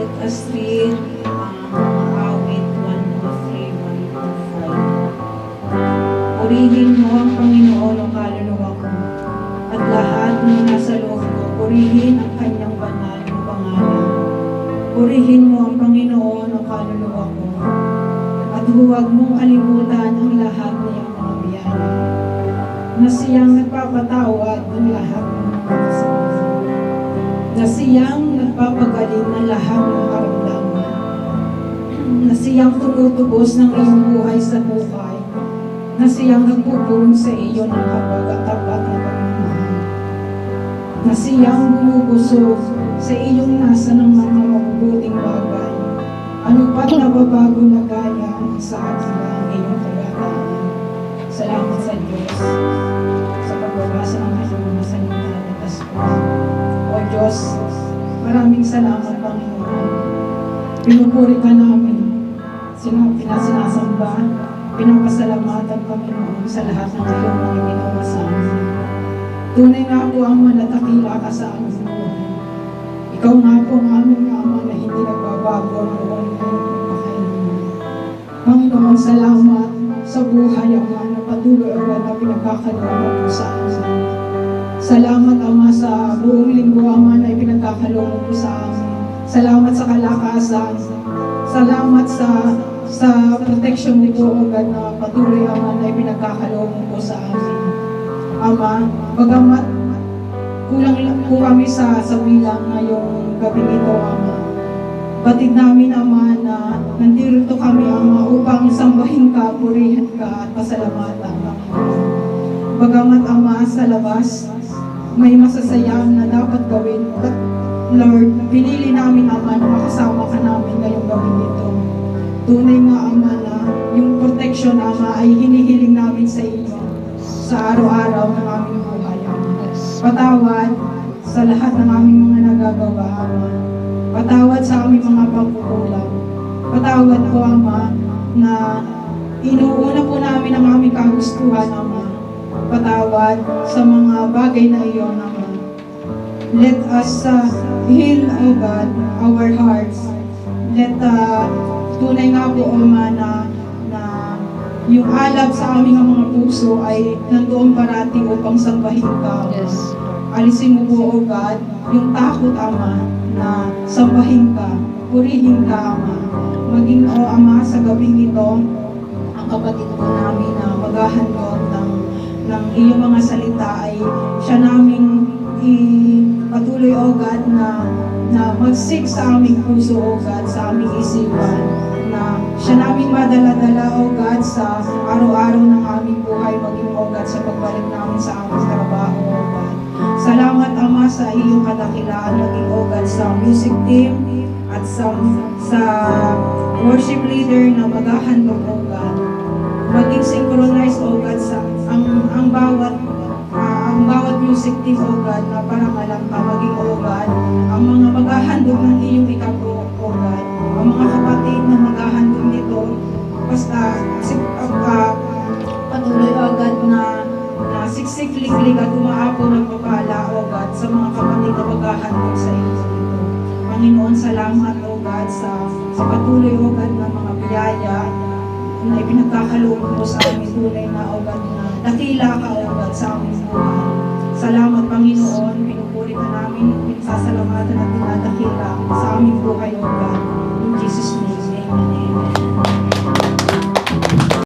Let us read awit 103, 1-5. Purihin mo ang Panginoon o kaluluwa ko, at lahat ng nasa loob ko, purihin ang kanyang banal na pangalan. Purihin mo ang Panginoon o kaluluwa ko, at huwag mong kalimutan ang lahat ng iyong mga biyaya, na siyang nagpapatawad ng lahat ng mga kasalanan, na siyang nagpapagaling ng lahat ng karamdaman, na siyang tumutubos ng iyong buhay sa buhay, na siyang nagpupulong sa iyo ng habag at tapat na pagmamahal, na siyang bumubusog sa iyong nasa ng mga mabubuting bagay. Ano pa't nababago na gaya sa atin ang iyong kagataan. Salamat sa Diyos sa pagbabasa ng kanyang mga salita at taspo. O Diyos, maraming salamat, Panginoon. Pinupuri ka namin, sinasamba, pinapasalamatan, Panginoon, sa lahat ng iyong mga ginawa sa amin. Tunay nga po ang manatakila ka sa aming buhay. Ikaw nga po ang aming Ama na hindi nagbabago noon ngayon pakailanman. Panginoon, salamat sa buhay, Ama, na patuloy na pinagkakaloob mo sa amin. Salamat, Ama, sa buong linggo, Ama, na ipinagkakaloob mo sa amin. Salamat sa kalakasan. Salamat sa protection mo po, O God, na patuloy, Ama, na ipinagkakaloob mo po sa amin. Ama, bagamat kulang lang po kami sa bilang ngayong gabi nito, Ama. Batid namin, Ama, na nandito kami, Ama, upang sambahin ka, purihan ka, at pasalamatan, Panginoon. Bagamat, Ama, sa labas, may masasayang na dapat gawin. But, Lord, pinili namin, Ama, na makasama ka namin ngayong gabi nito. Tunay nga, Ama, na yung protection, Ama, ay hinihiling namin sa iyo sa araw-araw ng aming buhay, Ama. Patawad sa lahat ng aming mga nagagawa, Ama. Patawad sa aming mga pagkukulang. Patawad po, Ama, na inuuna po namin ang aming kagustuhan, Ama. Patawad sa mga bagay na iyon, Ama. Let us heal, O God, our hearts. Let tunay nga po, Ama, na yung alab sa aming mga puso ay nandoon parati upang sambahin ka. Yes. Alisin mo po, O God, yung takot, Ama, na sambahin ka, purihin ka, Ama. Maging, O Ama, sa gabing ito, ang kapatid po namin na maghahandog ng iyong mga salita ay siya naming ipatuloy, O God, na magsig sa aming puso, O God, sa aming isipan, na siya naming madala-dala, O God, sa araw-araw ng aming buhay, maging, O God, sa pagbalik namin sa aming trabaho, O God. Salamat, Ama, sa iyong kadakilaan, maging, O God, sa music team at sa worship leader na maghahandog, O God. Maging synchronize, O God, sa ang bawat music team, O God, na parang alam ka, maging, O God, ang mga maghahandog ng iyong ikapo, O God, ang mga kapatid na maghahandog nito, basta patuloy, O God, na siksik-liklik at umaapo ng papala, O God, sa mga kapatid na maghahandog sa iyo dito. Panginoon, salamat, O God, sa patuloy, O God, na mga biyaya na ipinagkakaloob mo sa aming tunay na, O God, na dakila ka, O God, sa aming buhay. Salamat, Panginoon, pinupuri ka namin, pinasasalamatan at pinadakila sa aming buhay, O God.